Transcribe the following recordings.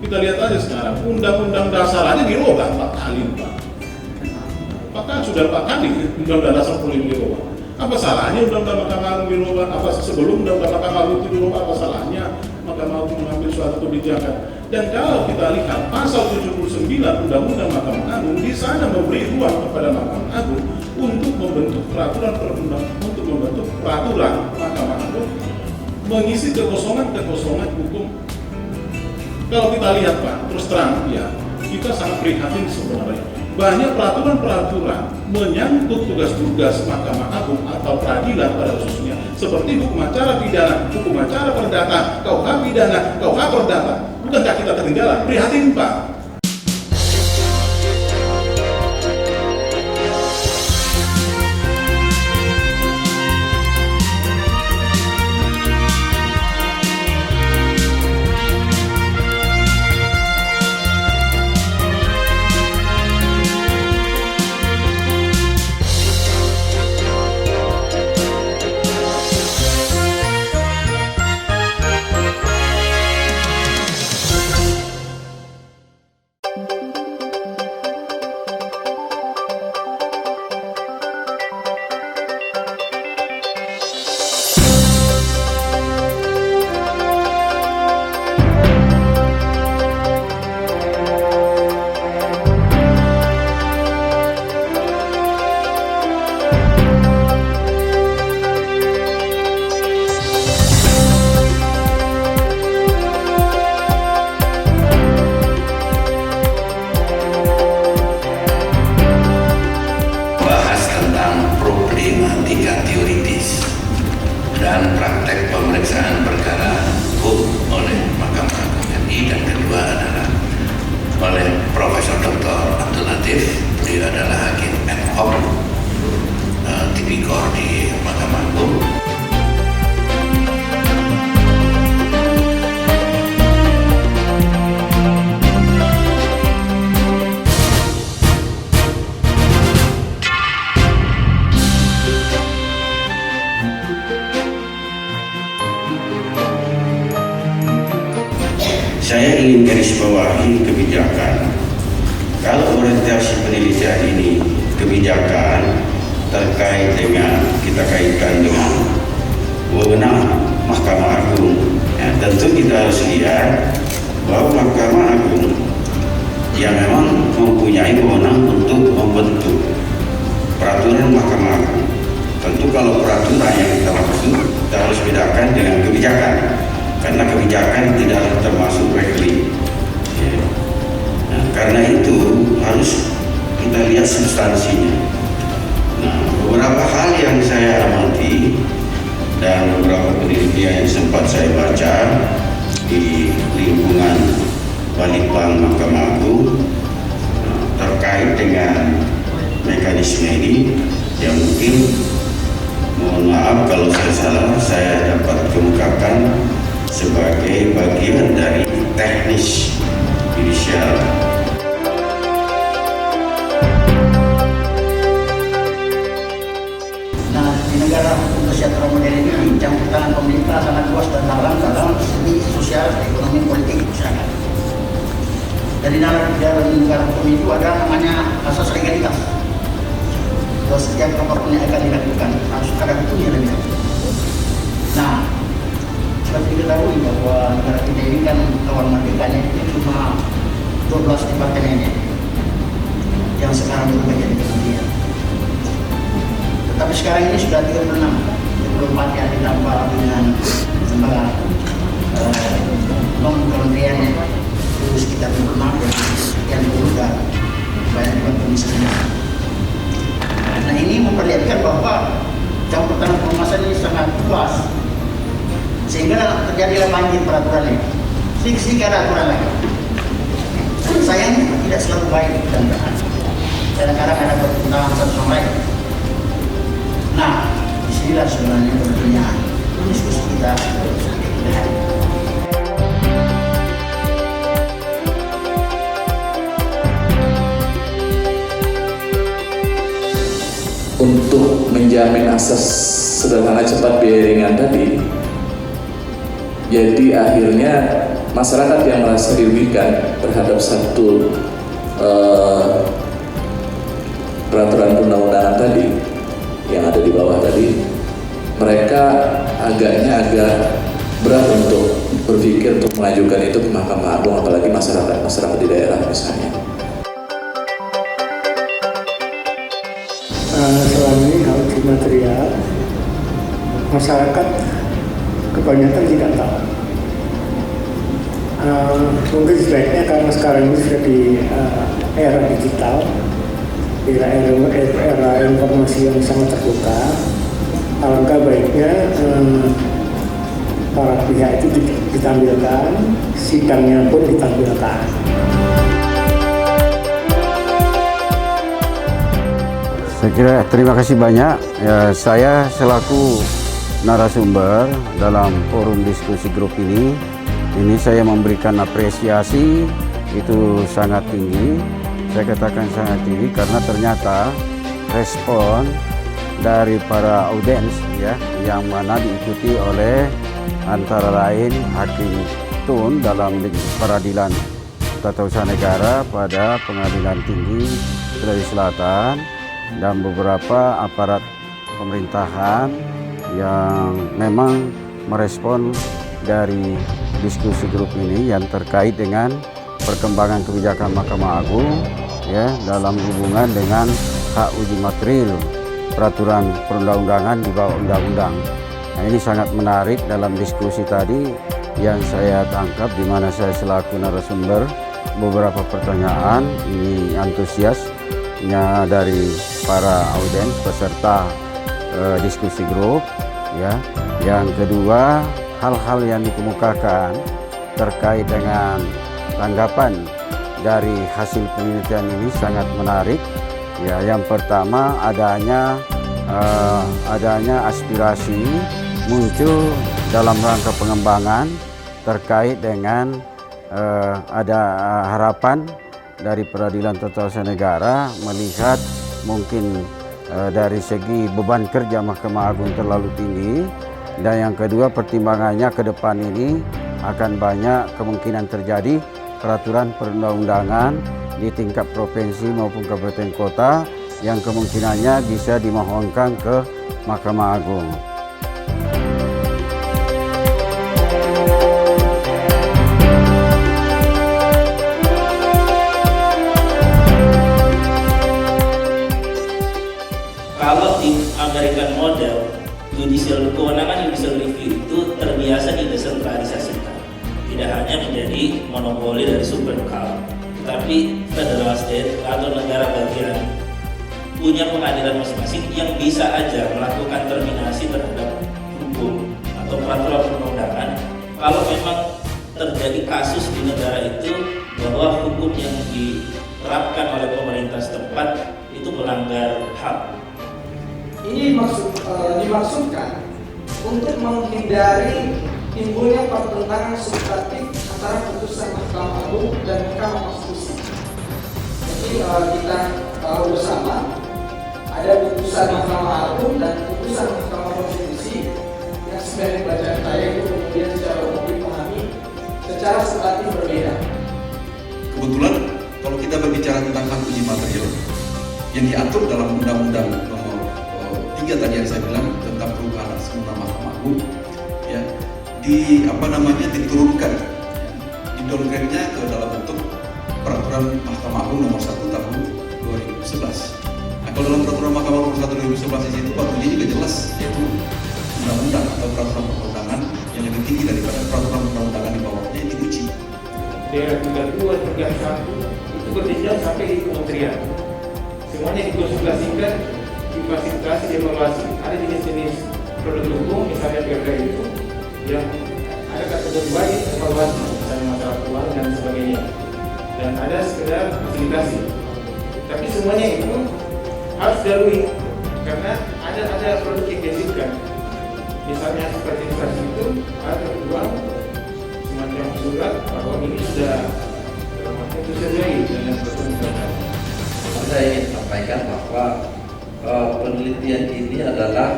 Kita lihat aja sekarang, undang-undang dasar aja dirubah 4 kali, Pak. Bahkan sudah 4 kali undang-undang dasar boleh dirubah. Apa salahnya undang-undang Mahkamah Agung dirubah? Apa sebelum undang-undang Mahkamah Agung itu dirubah? Apa salahnya Mahkamah Agung mengambil suatu kebijakan? Dan kalau kita lihat pasal 79 Undang-Undang Mahkamah Agung, di sana memberi ruang kepada Mahkamah Agung untuk membentuk peraturan untuk membentuk peraturan Mahkamah Agung mengisi kekosongan hukum. Kalau kita lihat, Pak, terus terang ya, kita sangat prihatin sebenarnya. Banyak peraturan-peraturan menyangkut tugas-tugas Mahkamah Agung atau peradilan pada khususnya, seperti hukum acara pidana, hukum acara perdata, KUH pidana, KUH perdata. Bukankah kita ketinggalan? Prihatin, Pak. Dan praktek pemeriksaan perkara hukum oleh Mahkamah Agung RI, dan kedua adalah oleh Profesor Dr. Abdul Latif. Beliau adalah hakim ad hoc tipikor di Mahkamah Agung. Saya ingin garis bawahi kebijakan. Kalau orientasi penelitian ini kebijakan terkait dengan, kita kaitkan dengan wewenang Mahkamah Agung, ya, tentu kita harus lihat bahwa Mahkamah Agung yang memang mempunyai wewenang untuk membentuk peraturan Mahkamah Agung. Tentu kalau peraturan yang kita maksud, kita harus bedakan dengan kebijakan, karena kebijakan tidak termasuk regli. Ya. Nah, karena itu harus kita lihat substansinya. Nah, beberapa hal yang saya amati dan beberapa penelitian yang sempat saya baca di lingkungan Balitbang Mahkamah Agung terkait dengan mekanisme ini, yang mungkin mohon maaf kalau saya salah, saya dapat kemukakan sebagai bagian dari teknis judicial. Nah, di negara hukum sejahtera modern ini, campur tangan pemerintah sangat luas dan dalam segi sosial, ekonomi, politik, masyarakat. Dari dalam negara hukum itu ada namanya asas legalitas. Bahwa setiap apapun yang akan dilakukan harus ada hukumnya lebih dahulu. Nah, seperti diketahui bahwa negara kita ini kan awal merdekanya itu cuma 12 departemennya yang sekarang berubah jadi kementerian. Tetapi sekarang ini sudah 34 yang ditambah dengan sebagai kementeriannya itu sekitar 26 yang berubah banyak departemen. Nah, ini memperlihatkan bahwa campur tangan pengawasan ini sangat luas, sehingga terjadilah banjir peraturan ini. Sedikit ada aturan lagi. Sayangnya tidak selalu baik dan benar. Kadang-kadang ada pertentangan satu sama lain. Nah, disinilah sebenarnya pentingnya diskusi kita hari ini. Untuk menjamin asas sederhana cepat biaya ringan tadi, jadi akhirnya masyarakat yang merasa dirugikan terhadap satu peraturan perundang-undangan tadi yang ada di bawah tadi, mereka agak berat untuk berpikir untuk mengajukan itu ke Mahkamah Agung, apalagi masyarakat di daerah misalnya. Selama ini hal uji material, masyarakat kebanyakan tidak tahu. Mungkin sebaiknya karena sekarang ini sudah di era digital, era informasi yang sangat terbuka, alangkah baiknya para pihak itu ditampilkan, sidangnya pun ditampilkan. Saya kira terima kasih banyak. Ya, saya selaku narasumber dalam forum diskusi grup ini saya memberikan apresiasi itu sangat tinggi. Saya katakan sangat tinggi karena ternyata respon dari para audiens ya yang mana diikuti oleh antara lain Hakim Tun dalam peradilan tata usaha negara pada Pengadilan Tinggi Sulawesi Selatan dan beberapa aparat pemerintahan yang memang merespon dari diskusi grup ini yang terkait dengan perkembangan kebijakan Mahkamah Agung ya dalam hubungan dengan hak uji material peraturan perundang-undangan di bawah undang-undang. Nah, ini sangat menarik dalam diskusi tadi yang saya tangkap, di mana saya selaku narasumber beberapa pertanyaan ini antusiasnya dari para audiens peserta diskusi grup ya. Yang kedua, hal-hal yang dikemukakan terkait dengan tanggapan dari hasil penelitian ini sangat menarik. Ya, yang pertama adanya aspirasi muncul dalam rangka pengembangan terkait dengan ada harapan dari Peradilan Tata Usaha Negara melihat mungkin dari segi beban kerja Mahkamah Agung terlalu tinggi, dan yang kedua pertimbangannya ke depan ini akan banyak kemungkinan terjadi peraturan perundang-undangan di tingkat provinsi maupun kabupaten kota yang kemungkinannya bisa dimohonkan ke Mahkamah Agung. Kalau di American model, kewenangan judicial review itu terbiasa didesentralisasikan, tidak hanya menjadi monopoli dari Supreme Court, tapi federal state atau negara bagian punya pengadilan masing-masing yang bisa aja melakukan terminasi terhadap hukum atau peraturan perundang-undangan kalau memang terjadi kasus di negara itu bahwa hukum yang diterapkan oleh pemerintah setempat itu melanggar HAM. Ini dimaksudkan untuk menghindari timbulnya pertentangan substantif antara putusan Mahkamah Agung dan Mahkamah Konstitusi. Jadi kita tahu bersama ada putusan Mahkamah Agung dan putusan Mahkamah Konstitusi yang sebenarnya bacaan saya itu kemudian secara umum dipahami secara substantif berbeda. Kebetulan kalau kita berbicara tentang hak uji material yang diatur dalam Undang-Undang Nomor 3 tadi yang saya bilang tentang perubahan atas undang Mahkamah Agung, ya, diturunkan, di downgrade-nya ke dalam bentuk peraturan Mahkamah Agung Nomor 1 tahun 2011. Nah, kalau dalam peraturan Mahkamah Agung Nomor 1 2011 di situ bunyinya juga jelas, yaitu undang-undang atau peraturan perundangan yang lebih tinggi daripada peraturan perundangan di bawahnya yang diuji. Daerah 32, 31 itu berjenjang sampai di kementerian. Semuanya dikonsultasikan, difasilitasi, dievaluasi. Ada jenis-jenis produk hukum, misalnya perda itu yang ada kategori wajib evaluasi, misalnya masalah keuangan dan sebagainya. Dan ada sekedar fasilitasi. Tapi semuanya itu harus dilalui karena ada produk yang dihasilkan. Misalnya seperti itu ada uang semacam surat bahwa ini sudah sesuai dengan perundangan. Saya ingin sampaikan bahwa penelitian ini adalah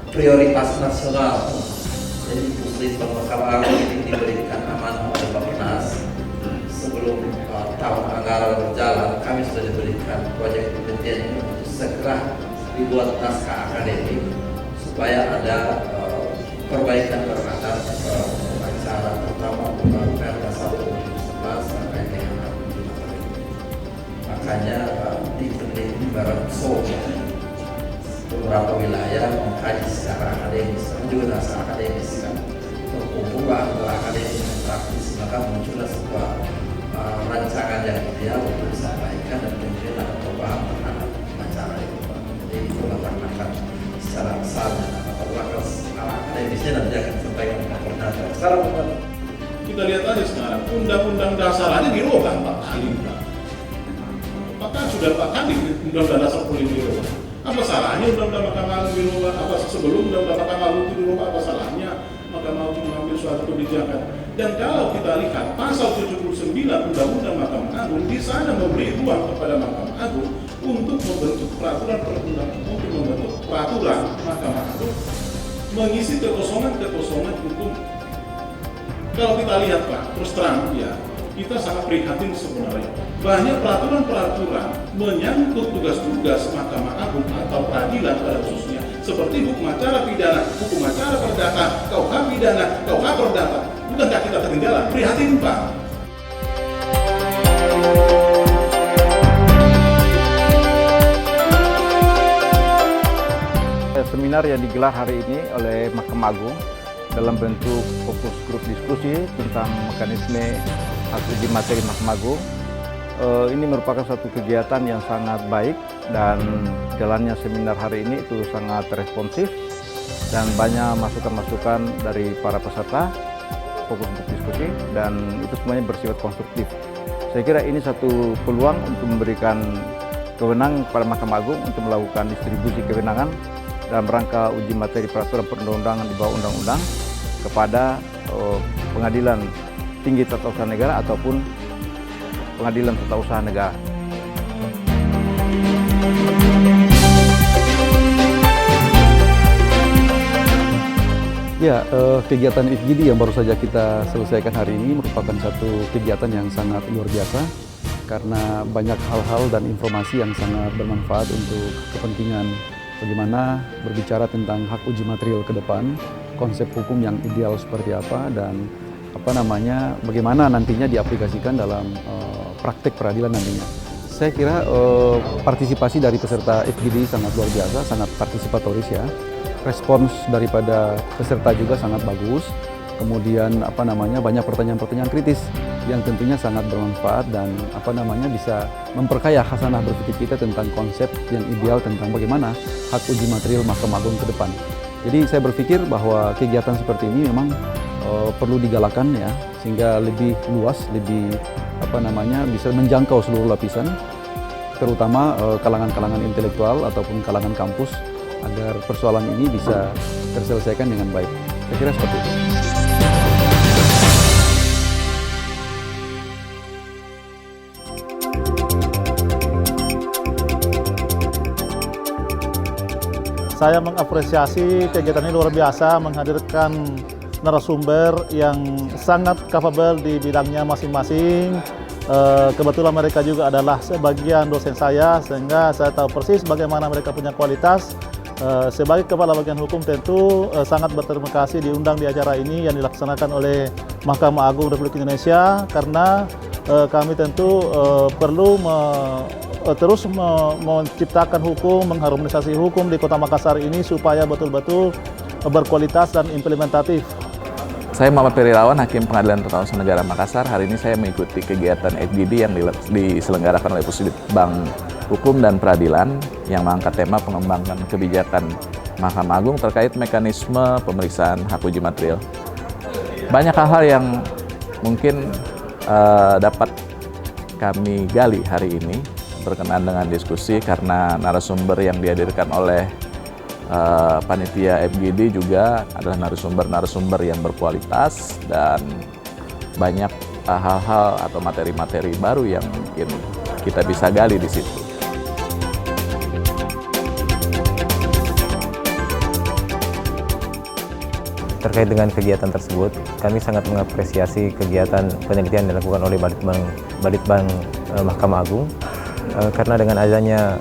prioritas nasional Jadi Muslisme Mahkamah Agung ini diberikan amanah oleh Bappenas sebelum tahun anggaran berjalan. Kami sudah diberikan proyek penelitian ini untuk segera dibuat naskah akademik supaya ada perbaikan terhadap acara terutama Perda 1/2011 terkait dengan makanya diteliti barang beberapa wilayah mengkaji secara akademis, juga naskah akademis kan, terkumpullah antara akademis dan praktis, maka muncullah sebuah rancangan yang ideal untuk disampaikan dan memberikan perubahan terhadap acara itu. Jadi itu latar secara asal dan latar akademisnya nanti akan disampaikan dengan pendapat. Sekarang kita lihat aja sekarang, undang-undang dasar aja dirubah 4 kali. Bahkan sudah 4 kali undang-undang dasar dirubah. Apa salahnya undang-undang Mahkamah Agung dirubah? Apa sebelum undang-undang Mahkamah Agung dirubah? Apa salahnya Mahkamah Agung mengambil suatu kebijakan? Dan kalau kita lihat pasal 79 Undang-Undang Mahkamah Agung, di sana memberi ruang kepada Mahkamah Agung untuk membentuk peraturan perundang-undangan, untuk membentuk peraturan Mahkamah Agung mengisi kekosongan hukum. Kalau kita lihat Pak, terus terang ya, kita sangat prihatin sebenarnya. Banyak peraturan-peraturan menyangkut tugas-tugas Mahkamah Agung atau peradilan pada khususnya, seperti hukum acara pidana, hukum acara perdata, KUH pidana, KUH perdata. Bukankah kita ketinggalan? Prihatin Pak. Seminar yang digelar hari ini oleh Mahkamah Agung dalam bentuk fokus grup diskusi tentang mekanisme hak uji materi Mahkamah Agung. Ini merupakan satu kegiatan yang sangat baik dan jalannya seminar hari ini itu sangat responsif dan banyak masukan-masukan dari para peserta fokus grup diskusi dan itu semuanya bersifat konstruktif. Saya kira ini satu peluang untuk memberikan kewenangan kepada Mahkamah Agung untuk melakukan distribusi kewenangan dalam rangka uji materi peraturan perundang-undangan di bawah undang-undang kepada pengadilan tinggi tata usaha negara ataupun pengadilan tata usaha negara. Ya, kegiatan FGD yang baru saja kita selesaikan hari ini merupakan satu kegiatan yang sangat luar biasa karena banyak hal-hal dan informasi yang sangat bermanfaat untuk kepentingan bagaimana berbicara tentang hak uji material ke depan, konsep hukum yang ideal seperti apa, dan bagaimana nantinya diaplikasikan dalam praktek peradilan nantinya. Saya kira partisipasi dari peserta FGD sangat luar biasa, sangat partisipatoris ya. Respons daripada peserta juga sangat bagus. Kemudian banyak pertanyaan-pertanyaan kritis yang tentunya sangat bermanfaat dan bisa memperkaya khasanah berpikir kita tentang konsep yang ideal tentang bagaimana hak uji material Mahkamah Agung ke depan. Jadi saya berpikir bahwa kegiatan seperti ini memang perlu digalakan ya, sehingga lebih luas, lebih bisa menjangkau seluruh lapisan, terutama kalangan-kalangan intelektual ataupun kalangan kampus, agar persoalan ini bisa terselesaikan dengan baik. Saya kira seperti itu. Saya mengapresiasi kegiatan ini luar biasa, menghadirkan narasumber yang sangat capable di bidangnya masing-masing. Kebetulan mereka juga adalah sebagian dosen saya, sehingga saya tahu persis bagaimana mereka punya kualitas. Sebagai Kepala Bagian Hukum tentu sangat berterima kasih diundang di acara ini yang dilaksanakan oleh Mahkamah Agung Republik Indonesia, karena kami tentu perlu terus menciptakan hukum, mengharmonisasi hukum di Kota Makassar ini supaya betul-betul berkualitas dan implementatif. Saya Muhammad Perirawan, Hakim Pengadilan Tata Usaha Negara Makassar. Hari ini saya mengikuti kegiatan FGD yang diselenggarakan oleh Pusdit Bank Hukum dan Peradilan yang mengangkat tema pengembangan kebijakan Mahkamah Agung terkait mekanisme pemeriksaan hak uji material. Banyak hal-hal yang mungkin dapat kami gali hari ini berkenaan dengan diskusi, karena narasumber yang dihadirkan oleh panitia FGD juga adalah narasumber yang berkualitas dan banyak hal-hal atau materi-materi baru yang mungkin kita bisa gali di situ. terkait dengan kegiatan tersebut, kami sangat mengapresiasi kegiatan penelitian yang dilakukan oleh Balitbang Mahkamah Agung, karena dengan adanya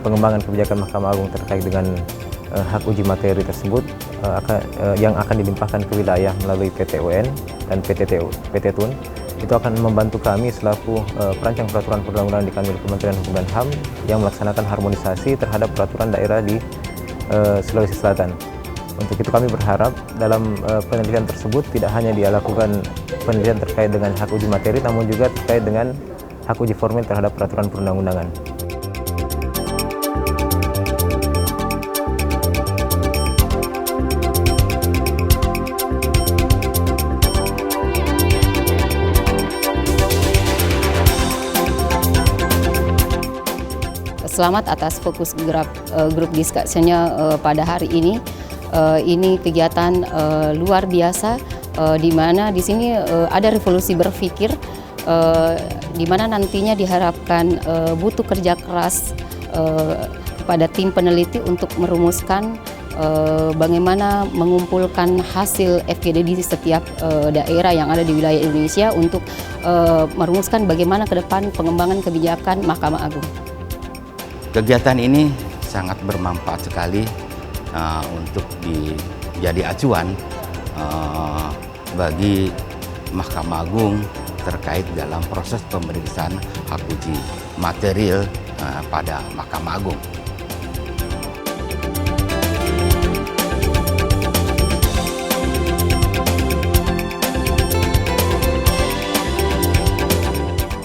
pengembangan kebijakan Mahkamah Agung terkait dengan hak uji materi tersebut yang akan dilimpahkan ke wilayah melalui PT UN dan PT TUN, itu akan membantu kami selaku perancang peraturan perundang-undangan di Kanwil Kementerian Hukum dan HAM yang melaksanakan harmonisasi terhadap peraturan daerah di Sulawesi Selatan. Untuk itu kami berharap dalam penelitian tersebut tidak hanya dilakukan penelitian terkait dengan hak uji materi, namun juga terkait dengan hak uji formil terhadap peraturan perundang-undangan. Selamat atas fokus grup diskusinya pada hari ini. Ini kegiatan luar biasa, di mana di sini ada revolusi berpikir, di mana nantinya diharapkan butuh kerja keras kepada tim peneliti untuk merumuskan bagaimana mengumpulkan hasil FGD di setiap daerah yang ada di wilayah Indonesia untuk merumuskan bagaimana ke depan pengembangan kebijakan Mahkamah Agung. Kegiatan ini sangat bermanfaat sekali untuk jadi acuan bagi Mahkamah Agung terkait dalam proses pemeriksaan hak uji material pada Mahkamah Agung.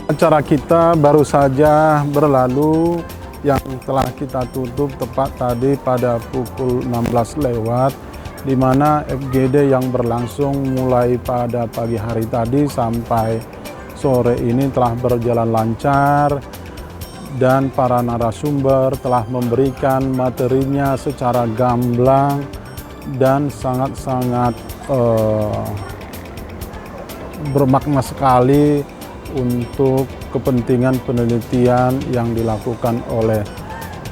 Acara kita baru saja berlalu, yang telah kita tutup tepat tadi pada pukul 16 lewat, di mana FGD yang berlangsung mulai pada pagi hari tadi sampai sore ini telah berjalan lancar, dan para narasumber telah memberikan materinya secara gamblang dan sangat-sangat bermakna sekali untuk kepentingan penelitian yang dilakukan oleh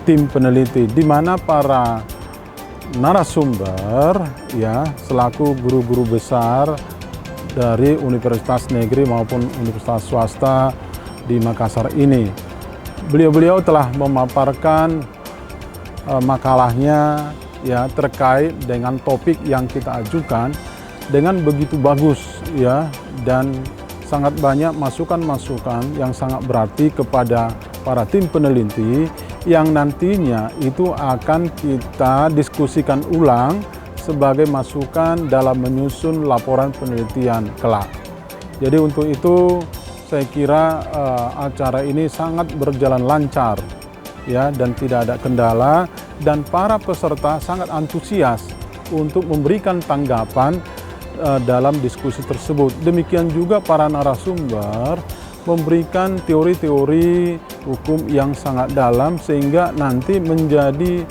tim peneliti, di mana para narasumber ya selaku guru-guru besar dari universitas negeri maupun universitas swasta di Makassar ini. Beliau-beliau telah memaparkan makalahnya ya terkait dengan topik yang kita ajukan dengan begitu bagus ya, dan sangat banyak masukan-masukan yang sangat berarti kepada para tim peneliti yang nantinya itu akan kita diskusikan ulang sebagai masukan dalam menyusun laporan penelitian kelak. Jadi untuk itu saya kira acara ini sangat berjalan lancar ya, dan tidak ada kendala, dan para peserta sangat antusias untuk memberikan tanggapan dalam diskusi tersebut. Demikian juga para narasumber memberikan teori-teori hukum yang sangat dalam sehingga nanti menjadi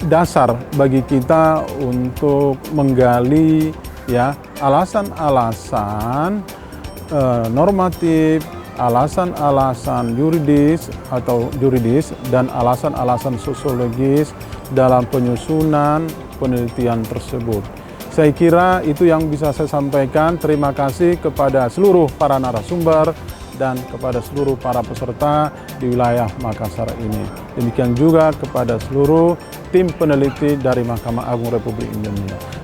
dasar bagi kita untuk menggali ya alasan-alasan normatif, alasan-alasan yuridis dan alasan-alasan sosiologis dalam penyusunan penelitian tersebut. Saya kira itu yang bisa saya sampaikan. Terima kasih kepada seluruh para narasumber dan kepada seluruh para peserta di wilayah Makassar ini. Demikian juga kepada seluruh tim peneliti dari Mahkamah Agung Republik Indonesia.